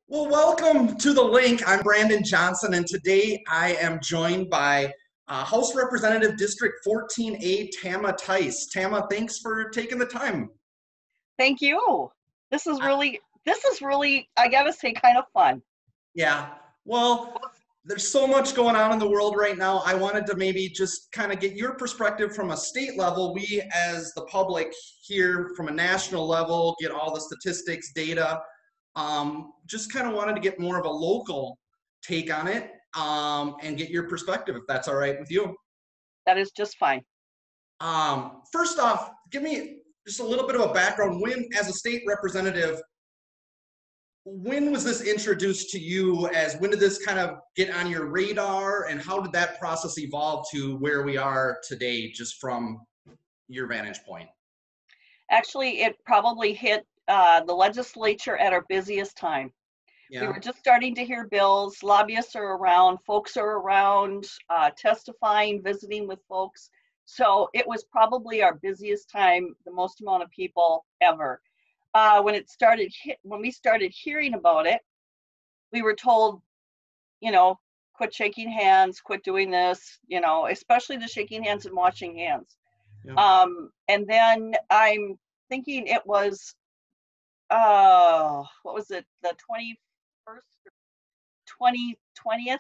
Well, welcome to the link. I'm Brandon Johnson, and today I am joined by House Representative District 14A, Tama Theis. Tama, thanks for taking the time. Thank you. This is really, I gotta say, kind of fun. Yeah, well, there's so much going on in the world right now. I wanted to maybe just kind of get your perspective from a state level. We, as the public, here from a national level, get all the statistics, data. Just kind of wanted to get more of a local take on it and get your perspective, if that's all right with you. That is just fine. First off, give me just a little bit of a background. When, as a state representative, when was this introduced to you? When did this kind of get on your radar, and how did that process evolve to where we are today, just from your vantage point? Actually, it probably hit the legislature at our busiest time. We Yeah, were just starting to hear bills. Lobbyists are around, folks are around, testifying, visiting with folks. So it was probably our busiest time, the most amount of people ever. When we started hearing about it, we were told, quit shaking hands, quit doing this, especially the shaking hands and washing hands. yeah. And then I'm thinking it was, what was it, the 21st, 20th,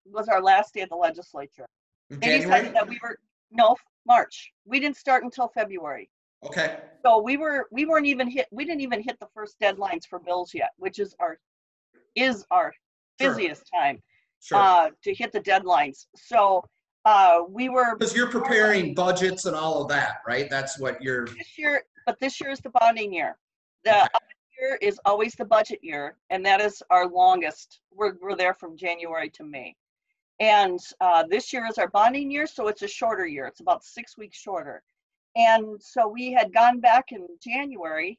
was our last day at the legislature. They January? decided that no, March. We didn't start until February. Okay. So we didn't even hit the first deadlines for bills yet, which is our Sure. busiest time Sure. to hit the deadlines. So we were Because you're preparing budgets and all of that, right? That's what you're. this year is the bonding year. The Okay. other year is always the budget year, and that is our longest. We're there from January to May. And this year is our bonding year, so it's a shorter year. It's about 6 weeks shorter. And so we had gone back in February,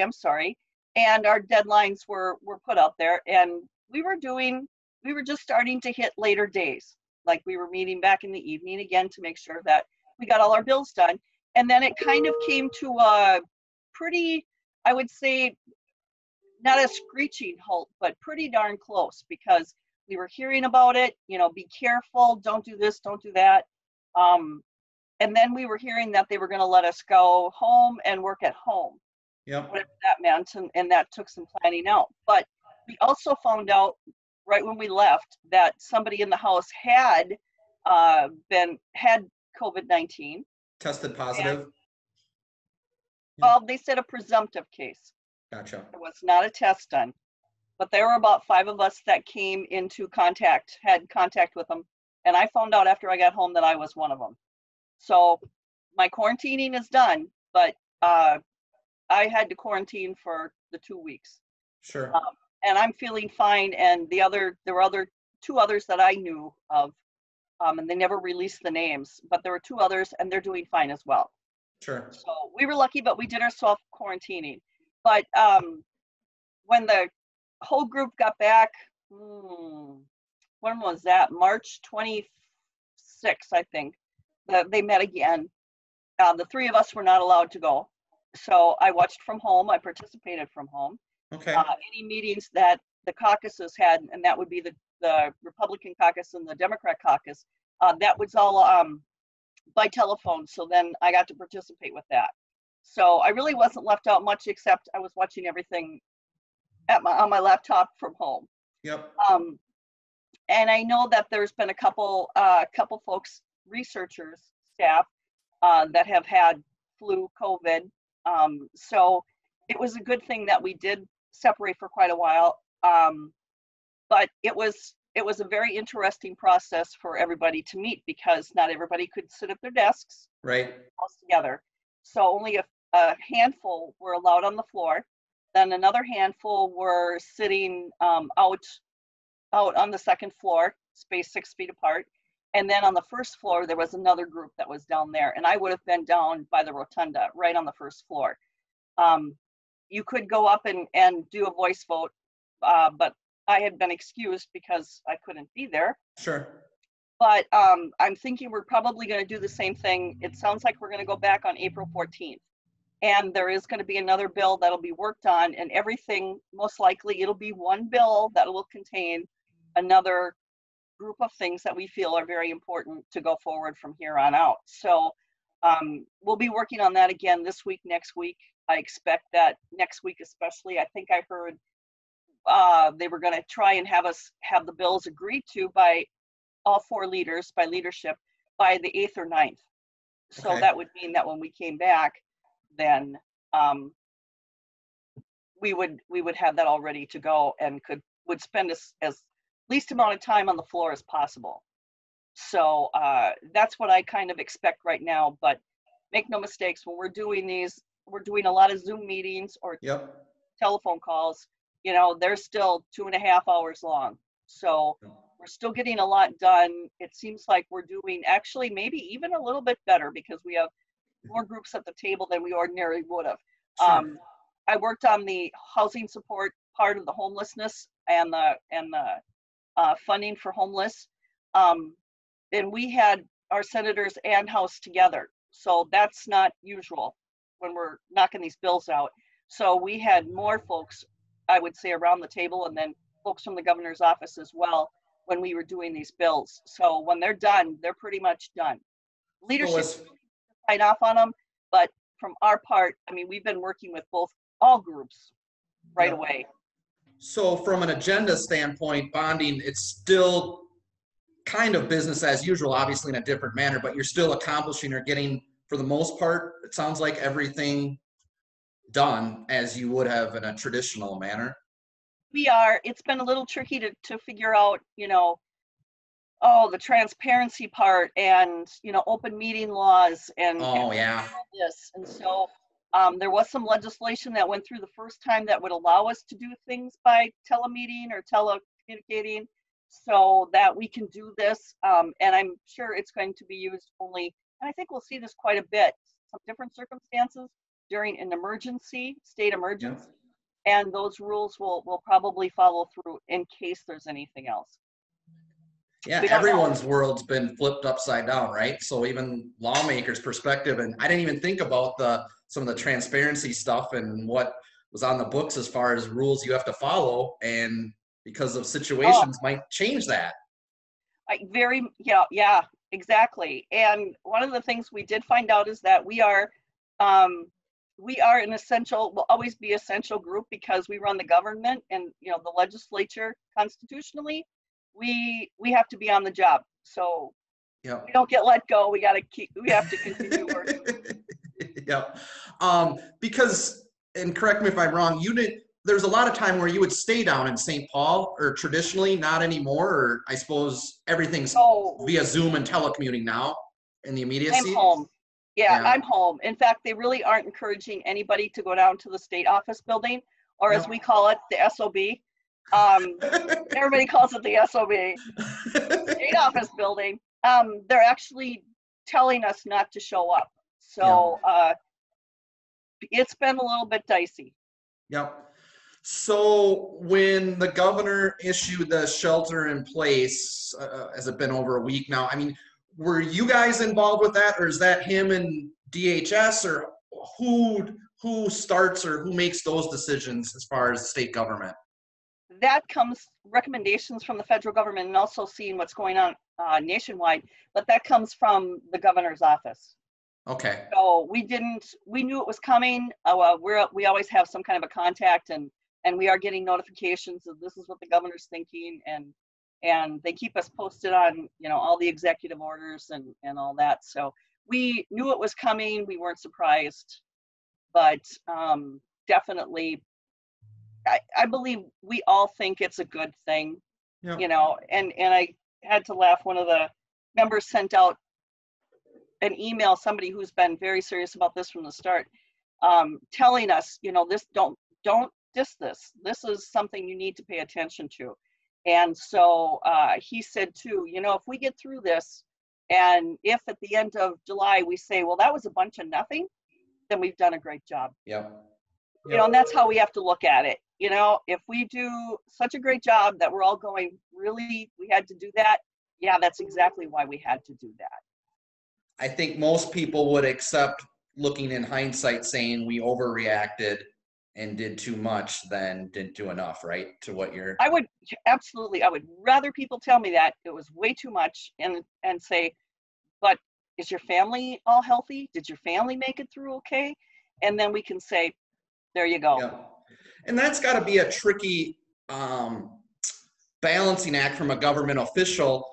I'm sorry, and our deadlines were put out there, and we were just starting to hit later days. Like we were meeting back in the evening again to make sure that we got all our bills done. And then it kind of came to a pretty, I would say, not a screeching halt, but pretty darn close, because we were hearing about it, be careful, don't do this, don't do that. And then we were hearing that they were going to let us go home and work at home, Yep. whatever that meant, and that took some planning out. But we also found out right when we left that somebody in the house had COVID-19. Tested positive. Well, they said a presumptive case. Gotcha. There was not a test done, but there were about 5 of us that came had contact with them, and I found out after I got home that I was one of them. So my quarantining is done, but I had to quarantine for the 2 weeks. Sure. And I'm feeling fine. And there were 2 others that I knew of, and they never released the names, but there were 2 others, and they're doing fine as well. Sure. So we were lucky, but we did our self-quarantining. But when the whole group got back, when was that? March 26th, I think. They met again. The 3 of us were not allowed to go. So I watched from home. I participated from home. Okay. Any meetings that the caucuses had, and that would be the Republican caucus and the Democrat caucus, that was all by telephone. So then I got to participate with that. So I really wasn't left out much, except I was watching everything on my laptop from home. Yep. And I know that there's been a couple folks, researchers, staff, that have had flu, COVID. So it was a good thing that we did separate for quite a while. But it was a very interesting process for everybody to meet, because not everybody could sit at their desks Right. close together. So only a handful were allowed on the floor. Then another handful were sitting out on the second floor, spaced 6 feet apart. And then on the first floor, there was another group that was down there. And I would have been down by the rotunda, right on the first floor. You could go up and do a voice vote, but I had been excused because I couldn't be there. Sure. But I'm thinking we're probably going to do the same thing. It sounds like we're going to go back on April 14th. And there is going to be another bill that'll be worked on, and everything, most likely, it'll be one bill that will contain another group of things that we feel are very important to go forward from here on out. So we'll be working on that again this week, next week. I expect that next week especially. I think I heard they were going to try and have us have the bills agreed to by all four leaders, by leadership, by the 8th or 9th. So Okay. that would mean that when we came back, then we would have that all ready to go and would spend as least amount of time on the floor as possible. So that's what I kind of expect right now. But make no mistakes, when we're doing these, we're doing a lot of Zoom meetings or Yep. telephone calls. You know, they're still 2.5 hours long. So we're still getting a lot done. It seems like we're doing actually maybe even a little bit better because we have more groups at the table than we ordinarily would have. Sure. I worked on the housing support part of the homelessness and the funding for homeless. And we had our senators and House together. So that's not usual when we're knocking these bills out. So we had more folks, I would say, around the table, and then folks from the governor's office as well when we were doing these bills. So when they're done, they're pretty much done. Leadership sign off on them, but from our part, I mean, we've been working with all groups right away. So from an agenda standpoint, bonding, it's still kind of business as usual, obviously in a different manner, but you're still accomplishing or getting, for the most part, it sounds like everything done as you would have in a traditional manner. It's been a little tricky to figure out, you know, the transparency part and, you know, open meeting laws and this. And so there was some legislation that went through the first time that would allow us to do things by telemeeting or telecommunicating so that we can do this. And I'm sure it's going to be used only, and I think we'll see this quite a bit, some different circumstances during an emergency, state emergency. Yeah. And those rules will probably follow through in case there's anything else. Yeah, everyone's world's been flipped upside down, right? So even lawmakers' perspective, and I didn't even think about some of the transparency stuff and what was on the books as far as rules you have to follow, and because of situations might change that. Yeah, exactly. And one of the things we did find out is that we are an essential, will always be essential group because we run the government and, you know, the legislature constitutionally. We have to be on the job, so we don't get let go. We have to continue working. Yep. Because, and correct me if I'm wrong, there's a lot of time where you would stay down in St. Paul, or traditionally not anymore, or I suppose everything's via Zoom and telecommuting now in the immediacy. I'm home. Yeah, I'm home. In fact, they really aren't encouraging anybody to go down to the state office building, or as we call it, the SOB. Everybody calls it the SOB, state office building. They're actually telling us not to show up. So it's been a little bit dicey. Yep. So when the governor issued the shelter in place, has it been over a week now? I mean, were you guys involved with that, or is that him and DHS, or who starts or who makes those decisions as far as the state government? That comes recommendations from the federal government and also seeing what's going on nationwide, but that comes from the governor's office. Okay. So we knew it was coming. We always have some kind of a contact, and we are getting notifications of this is what the governor's thinking, and they keep us posted on, you know, all the executive orders and all that. So we knew it was coming. We weren't surprised, but definitely, I believe we all think it's a good thing, you know, and I had to laugh. One of the members sent out an email, somebody who's been very serious about this from the start, telling us, you know, don't diss this. This is something you need to pay attention to. And so he said too, you know, if we get through this, and if at the end of July we say, well, that was a bunch of nothing, then we've done a great job. Yep. You know, and that's how we have to look at it. You know, if we do such a great job that we're all going, really, we had to do that? Yeah, that's exactly why we had to do that. I think most people would accept looking in hindsight saying we overreacted and did too much than didn't do enough, right? To what you're. I would absolutely, I would rather people tell me that it was way too much and say, but is your family all healthy? Did your family make it through okay? And then we can say, there you go. Yeah. And that's got to be a tricky balancing act from a government official.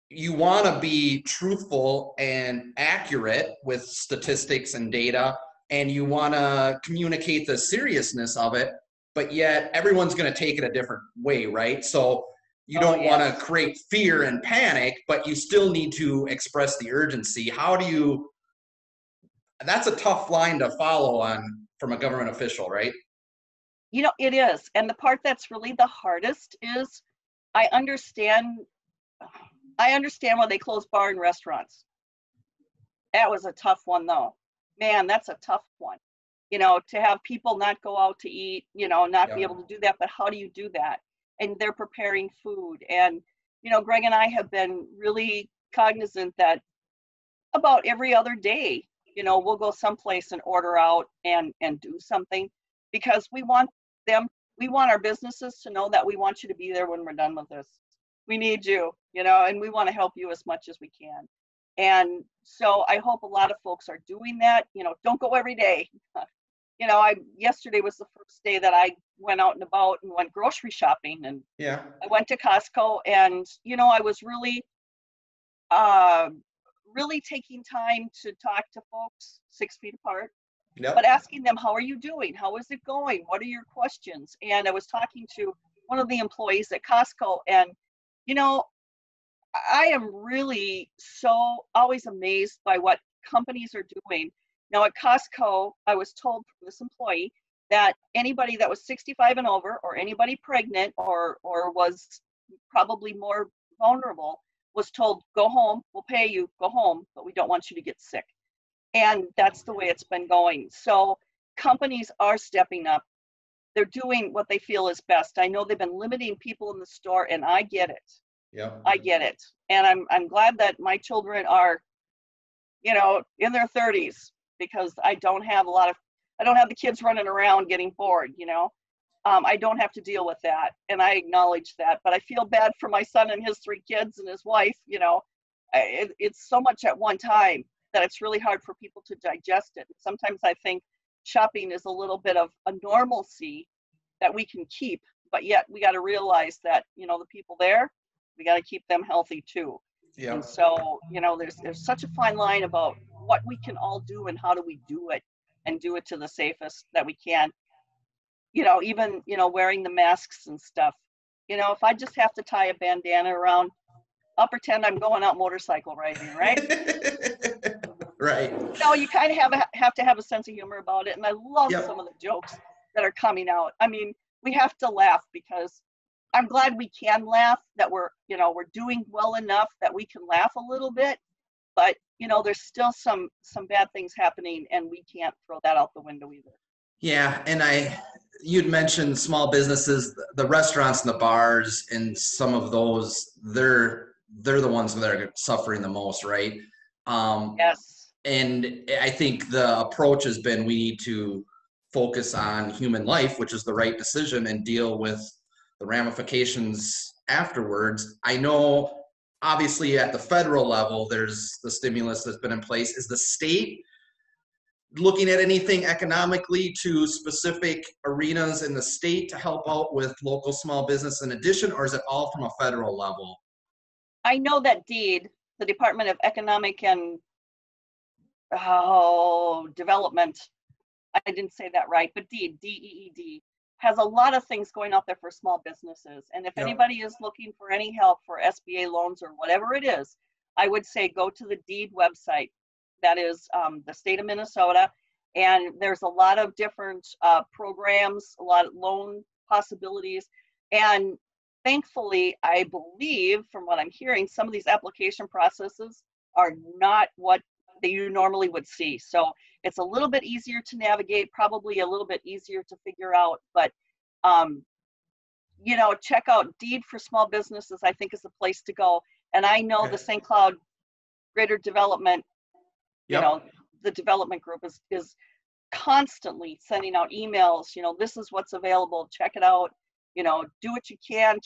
You want to be truthful and accurate with statistics and data, and you want to communicate the seriousness of it, but yet everyone's going to take it a different way, right? So you don't want to create fear and panic, but you still need to express the urgency. How do you, that's a tough line to follow on from a government official, right? You know, it is. And the part that's really the hardest is I understand why they close bar and restaurants. That was a tough one though. Man, that's a tough one. You know, to have people not go out to eat, you know, not be able to do that, but how do you do that? And they're preparing food. And, you know, Greg and I have been really cognizant that about every other day, you know, we'll go someplace and order out and do something because we want our businesses to know that we want you to be there when we're done with this. We need you, you know, and we want to help you as much as we can. And so I hope a lot of folks are doing that. You know, don't go every day. You know, yesterday was the first day that I went out and about and went grocery shopping, and I went to Costco, and you know, I was really really taking time to talk to folks 6 feet apart, but asking them, how are you doing? How is it going? What are your questions? And I was talking to one of the employees at Costco, and you know, I am really so always amazed by what companies are doing. Now at Costco, I was told from this employee that anybody that was 65 and over, or anybody pregnant, or was probably more vulnerable, was told, go home, we'll pay you, go home, but we don't want you to get sick. And that's the way it's been going. So companies are stepping up. They're doing what they feel is best. I know they've been limiting people in the store, and I get it. Yeah, I get it. And I'm glad that my children are, you know, in their 30s, because I don't have the kids running around getting bored, you know. I don't have to deal with that, and I acknowledge that, but I feel bad for my son and his 3 kids and his wife, you know. It's so much at one time that it's really hard for people to digest it. Sometimes I think shopping is a little bit of a normalcy that we can keep, but yet we got to realize that, you know, the people there, we got to keep them healthy too. Yeah. And so, you know, there's such a fine line about what we can all do and how do we do it, and do it to the safest that we can. You know, even, you know, wearing the masks and stuff. You know, if I just have to tie a bandana around, I'll pretend I'm going out motorcycle riding, right? Right. No, you kind of have to have a sense of humor about it. And I love some of the jokes that are coming out. I mean, we have to laugh, because I'm glad we can laugh, that we're doing well enough that we can laugh a little bit. But, you know, there's still some bad things happening, and we can't throw that out the window either. Yeah, and you'd mentioned small businesses, the restaurants and the bars, and some of those, they're the ones that are suffering the most, right? Yes. And I think the approach has been, we need to focus on human life, which is the right decision, and deal with the ramifications afterwards. I know, obviously, at the federal level, there's the stimulus that's been in place. Is the state looking at anything economically to specific arenas in the state to help out with local small business in addition, or is it all from a federal level? I know that DEED, the Department of Economic and Development, I didn't say that right, but DEED, D-E-E-D, has a lot of things going out there for small businesses. And if anybody is looking for any help for SBA loans or whatever it is, I would say go to the DEED website. That is the state of Minnesota. And there's a lot of different programs, a lot of loan possibilities. And thankfully, I believe, from what I'm hearing, some of these application processes are not what you normally would see. So it's a little bit easier to navigate, probably a little bit easier to figure out. But, you know, check out DEED for small businesses, I think, is the place to go. And I know the St. Cloud Greater Development, you know, the development group is constantly sending out emails, this is what's available, check it out, do what you can,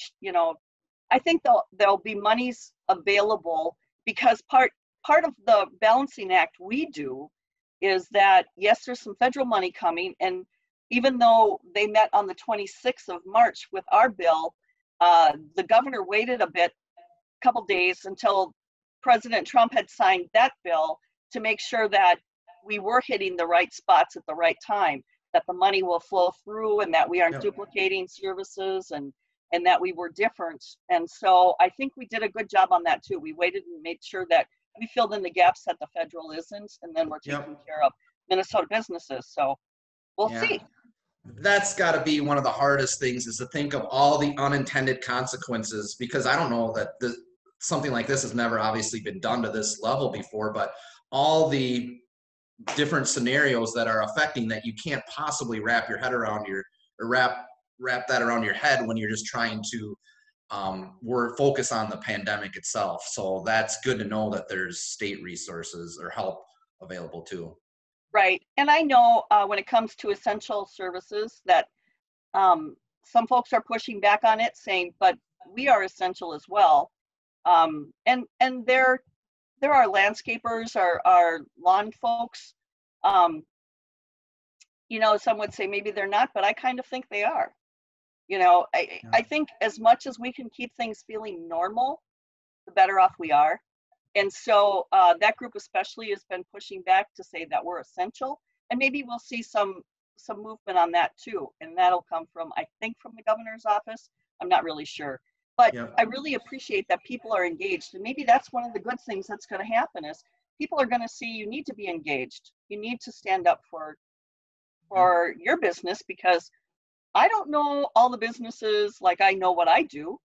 I think there'll be monies available, because part of the balancing act we do is that, yes, there's some federal money coming, and even though they met on the 26th of March with our bill, the governor waited a couple days until President Trump had signed that bill to make sure that we were hitting the right spots at the right time, that the money will flow through, and that we aren't duplicating services, and that we were different. And so I think we did a good job on that too. We waited and made sure that we filled in the gaps that the federal isn't, and then we're taking care of Minnesota businesses. So we'll see. That's got to be one of the hardest things, is to think of all the unintended consequences, because I don't know that something like this has never obviously been done to this level before, but all the different scenarios that are affecting that you can't possibly wrap your head around wrap that around your head when you're just trying to we're focused on the pandemic itself. So that's good to know that there's state resources or help available too. Right. And I know when it comes to essential services that some folks are pushing back on it, saying, but we are essential as well. And there are landscapers, our lawn folks. Some would say maybe they're not, but I kind of think they are. I think as much as we can keep things feeling normal, the better off we are. And so that group especially has been pushing back to say that we're essential, and maybe we'll see some movement on that too. And that'll come from, I think, from the governor's office. I'm not really sure, but I really appreciate that people are engaged. And maybe that's one of the good things that's going to happen, is people are going to see you need to be engaged. You need to stand up for your business, because I don't know all the businesses like I know what I do,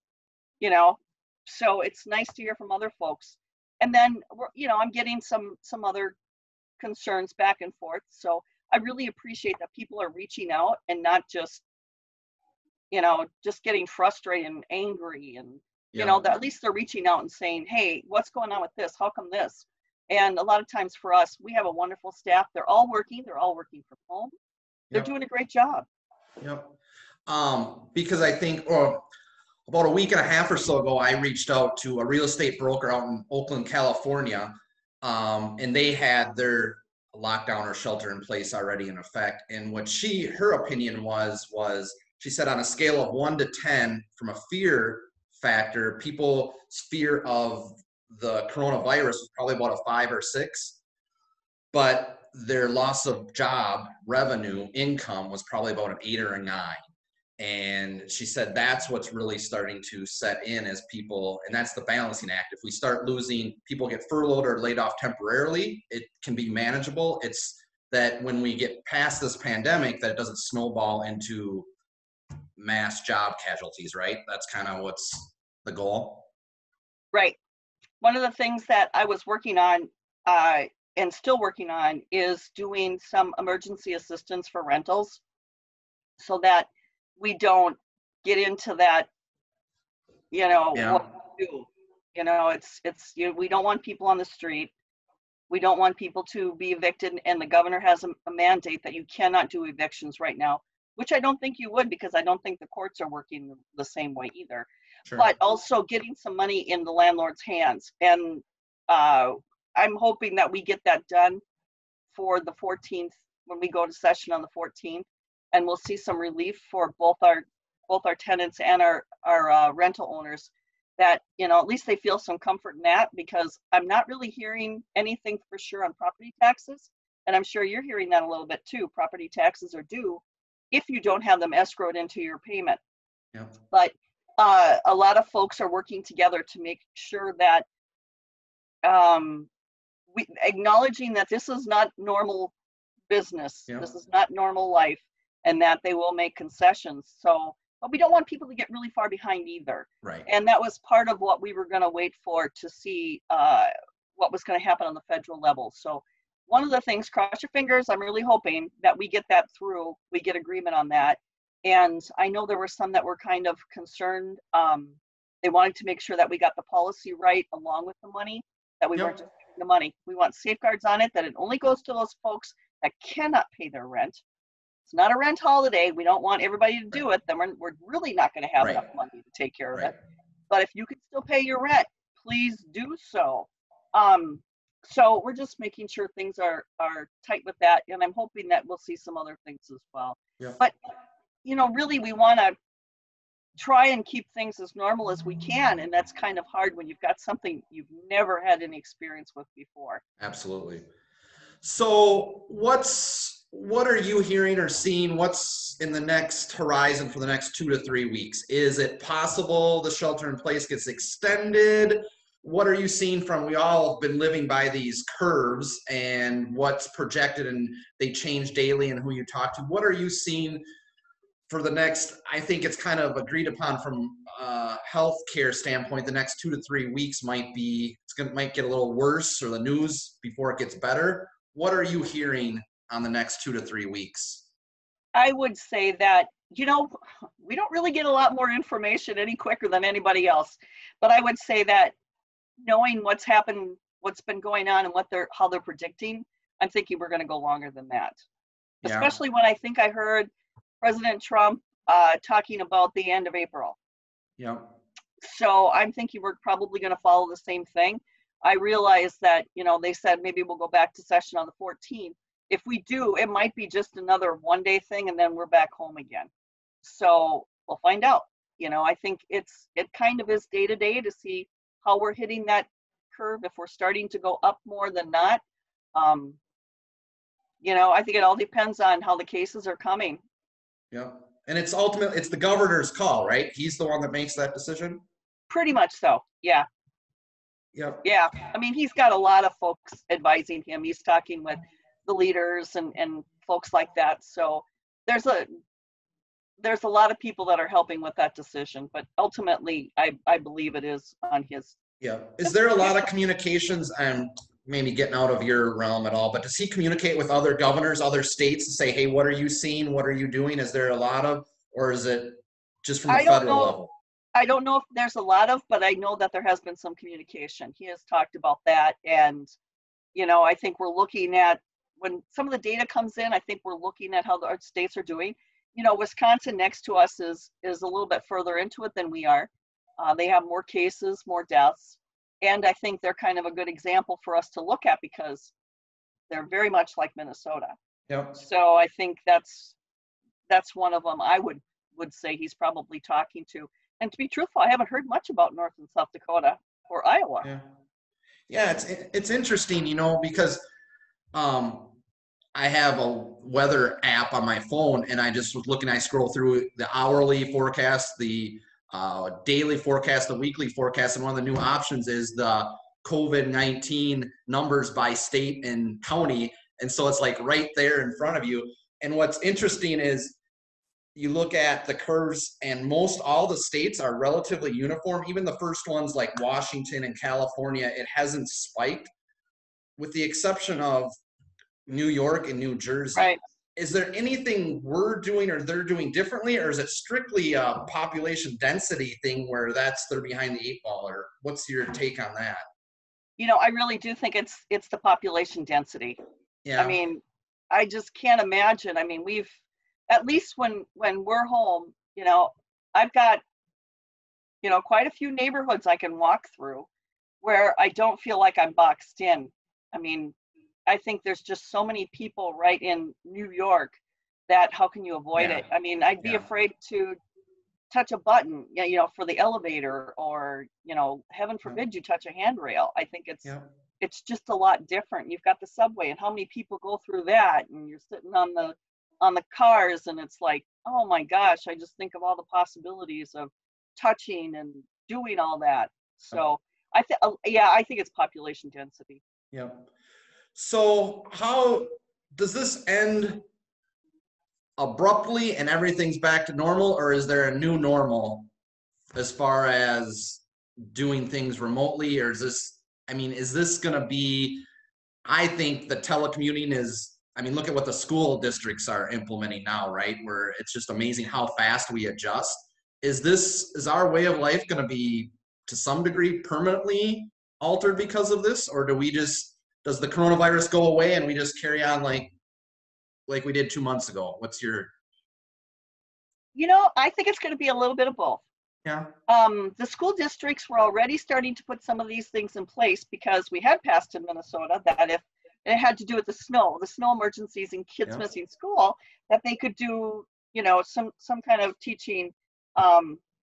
so it's nice to hear from other folks. And then, I'm getting some other concerns back and forth. So I really appreciate that people are reaching out and not just, just getting frustrated and angry, and, that at least they're reaching out and saying, hey, what's going on with this? How come this? And a lot of times for us, we have a wonderful staff. They're all working from home. They're doing a great job. Because I think about a week and a half or so ago, I reached out to a real estate broker out in Oakland, California, and they had their lockdown or shelter in place already in effect. And what her opinion was she said, on a scale of 1 to 10, from a fear factor, people's fear of the coronavirus was probably about a 5 or 6, but their loss of job, revenue, income was probably about an 8 or a 9. And she said that's what's really starting to set in as people, and that's the balancing act. If we start losing, people get furloughed or laid off temporarily, it can be manageable. It's that when we get past this pandemic, that it doesn't snowball into mass job casualties, right? That's kind of what's the goal. Right. One of the things that I was working on and still working on is doing some emergency assistance for rentals, so that we don't get into that, what to do. It's we don't want people on the street. We don't want people to be evicted, and the governor has a mandate that you cannot do evictions right now, which I don't think you would, because I don't think the courts are working the same way either. Sure. But also getting some money in the landlord's hands. And I'm hoping that we get that done for the 14th, when we go to session on the 14th, and we'll see some relief for both our tenants and our rental owners, that, at least they feel some comfort in that, because I'm not really hearing anything for sure on property taxes. And I'm sure you're hearing that a little bit too. Property taxes are due if you don't have them escrowed into your payment. Yeah. But a lot of folks are working together to make sure that we acknowledging that this is not normal business. Yeah. This is not normal life, and that they will make concessions. So, but we don't want people to get really far behind either. Right. And that was part of what we were going to wait for, to see what was going to happen on the federal level. So one of the things, cross your fingers, I'm really hoping that we get that through, we get agreement on that. And I know there were some that were kind of concerned. They wanted to make sure that we got the policy right along with the money, that we weren't just the money. We want safeguards on it, that it only goes to those folks that cannot pay their rent. It's not a rent holiday. We don't want everybody to do it. Then we're really not going to have enough money to take care of it. But if you can still pay your rent, please do so. So we're just making sure things are tight with that. And I'm hoping that we'll see some other things as well. Yeah. But, you know, really we want to try and keep things as normal as we can. And that's kind of hard when you've got something you've never had any experience with before. Absolutely. So what are you hearing or seeing? What's in the next horizon for the next 2 to 3 weeks? Is it possible the shelter in place gets extended? What are you seeing from, we all have been living by these curves and what's projected, and they change daily and who you talk to. What are you seeing for the next, I think it's kind of agreed upon from a healthcare standpoint, the next 2 to 3 weeks might get a little worse, or the news before it gets better. What are you hearing on the next 2 to 3 weeks? I would say that, you know, we don't really get a lot more information any quicker than anybody else. But I would say that knowing what's happened, what's been going on, and how they're predicting, I'm thinking we're going to go longer than that. Yeah. Especially when I think I heard President Trump talking about the end of April. Yeah. So I'm thinking we're probably going to follow the same thing. I realize that, you know, they said maybe we'll go back to session on the 14th. If we do, it might be just another one-day thing, and then we're back home again. So we'll find out. You know, I think it kind of is day to day to see how we're hitting that curve. If we're starting to go up more than not, you know, I think it all depends on how the cases are coming. Yeah, and it's the governor's call, right? He's the one that makes that decision. Pretty much so. Yeah. Yep. Yeah. I mean, he's got a lot of folks advising him. He's talking with the leaders and folks like that. So there's a lot of people that are helping with that decision, but ultimately I believe it is on his. Yeah. Is there a lot of communications, and maybe getting out of your realm at all, but does he communicate with other governors, other states to say, hey, what are you seeing? What are you doing? Is there a lot of, or is it just from the federal level? I don't know if there's a lot of, but I know that there has been some communication. He has talked about that. And, you know, I think we're looking at, when some of the data comes in, I think we're looking at how our states are doing. You know, Wisconsin next to us is a little bit further into it than we are. They have more cases, more deaths. And I think they're kind of a good example for us to look at because they're very much like Minnesota. Yep. So I think that's one of them I would say he's probably talking to. And to be truthful, I haven't heard much about North and South Dakota or Iowa. Yeah, it's interesting, you know, because I have a weather app on my phone, and I just was looking, I scroll through the hourly forecast, the daily forecast, the weekly forecast, and one of the new options is the COVID-19 numbers by state and county. And so it's like right there in front of you. And what's interesting is you look at the curves, and all the states are relatively uniform. Even the first ones like Washington and California, it hasn't spiked, with the exception of New York and New Jersey. Right. Is there anything we're doing or they're doing differently, or is it strictly a population density thing where they're behind the 8 ball, or what's your take on that? You know, I really do think it's the population density. Yeah. I mean, I just can't imagine. I mean, we've, at least when we're home, you know, I've got, you know, quite a few neighborhoods I can walk through where I don't feel like I'm boxed in. I mean, I think there's just so many people right in New York that how can you avoid it? I mean, I'd be afraid to touch a button, you know, for the elevator, or, you know, heaven forbid you touch a handrail. I think it's just a lot different. You've got the subway, and how many people go through that, and you're sitting on the cars, and it's like, oh my gosh, I just think of all the possibilities of touching and doing all that. So I think it's population density. Yeah. So how does this end abruptly and everything's back to normal, or is there a new normal as far as doing things remotely? Or is this going to be, I think the telecommuting is, I mean, look at what the school districts are implementing now, right? Where it's just amazing how fast we adjust. Is our way of life going to be to some degree permanently altered because of this, or does the coronavirus go away and we just carry on like we did 2 months ago? What's your? I think it's going to be a little bit of both. Yeah. The school districts were already starting to put some of these things in place because we had passed in Minnesota that if it had to do with the snow emergencies and kids missing school, that they could do, some kind of teaching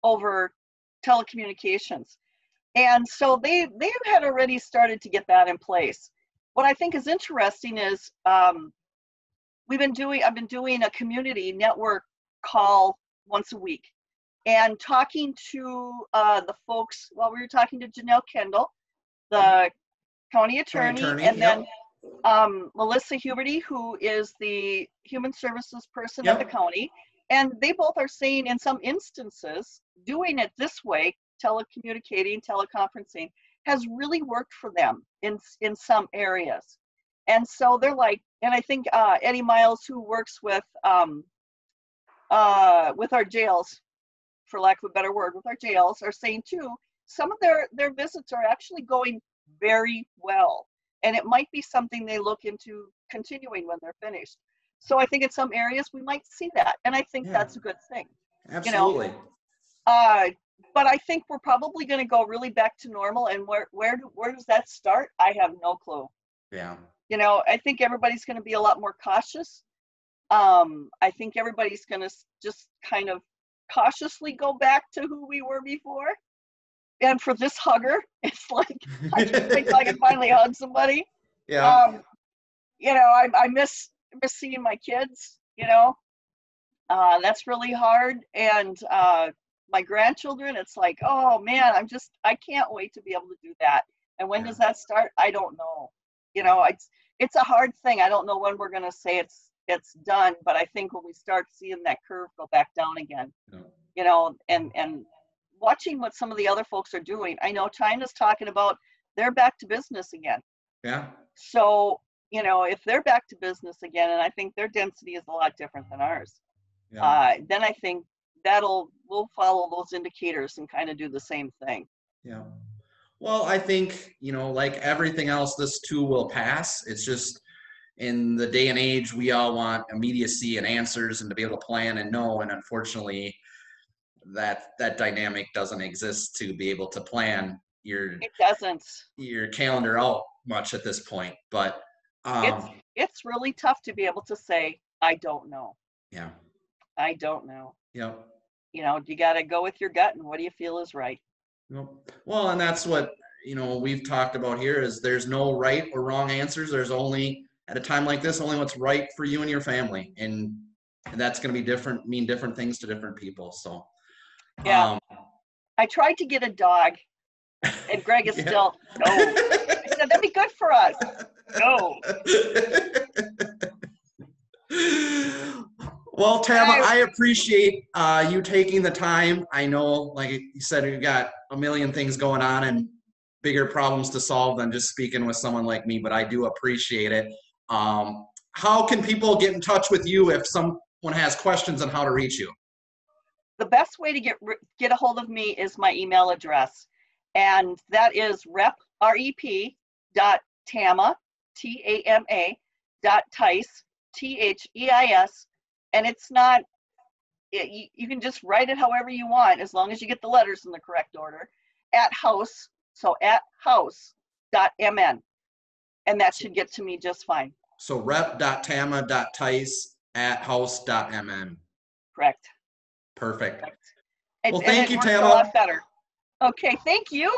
over telecommunications. And so they had already started to get that in place. What I think is interesting is I've been doing a community network call once a week and talking to the folks. Well, we were talking to Janelle Kendall, the county attorney, and then Melissa Huberty, who is the human services person at the county. And they both are saying in some instances, doing it this way, telecommunicating, teleconferencing, has really worked for them in some areas. And so they're like, and I think Eddie Miles, who works with our jails, for lack of a better word, with our jails, are saying too, some of their visits are actually going very well. And it might be something they look into continuing when they're finished. So I think in some areas we might see that. And I think that's a good thing. Absolutely. But I think we're probably going to go really back to normal. And where does that start? I have no clue. Yeah. I think everybody's going to be a lot more cautious. I think everybody's going to just kind of cautiously go back to who we were before. And for this hugger, it's like, I just think I can finally hug somebody. Yeah. I miss seeing my kids, that's really hard. And my grandchildren, it's like, oh man, I can't wait to be able to do that. And when does that start? I don't know. It's a hard thing. I don't know when we're going to say it's done, but I think when we start seeing that curve go back down again, and watching what some of the other folks are doing. I know China's talking about they're back to business again. Yeah. So, if they're back to business again, and I think their density is a lot different than ours, then I think we'll follow those indicators and kind of do the same thing. Yeah. Well, I think, like everything else, this too will pass. It's just in the day and age, we all want immediacy and answers and to be able to plan and know. And unfortunately, that dynamic doesn't exist to be able to plan your calendar out much at this point. But it's really tough to be able to say, I don't know. Yeah. I don't know. Yeah. You got to go with your gut and what do you feel is right. Well, and that's what, we've talked about here is there's no right or wrong answers. There's only, at a time like this, only what's right for you and your family. And that's going to be mean different things to different people. So, yeah. I tried to get a dog and Greg is still, no. I said, that'd be good for us. No. Well, Tama, I appreciate you taking the time. I know, like you said, you've got a million things going on and bigger problems to solve than just speaking with someone like me, but I do appreciate it. How can people get in touch with you if someone has questions on how to reach you? The best way to get a hold of me is my email address, and that is rep.tama, T-A-M-A, .Theis, T-H-E-I-S, and it's not, you can just write it however you want, as long as you get the letters in the correct order, at house, so at house.mn, and that should get to me just fine. So rep.tama.theis at house.mn. Correct. Perfect. Correct. Well, thank you, Tama. A lot better. Okay, thank you.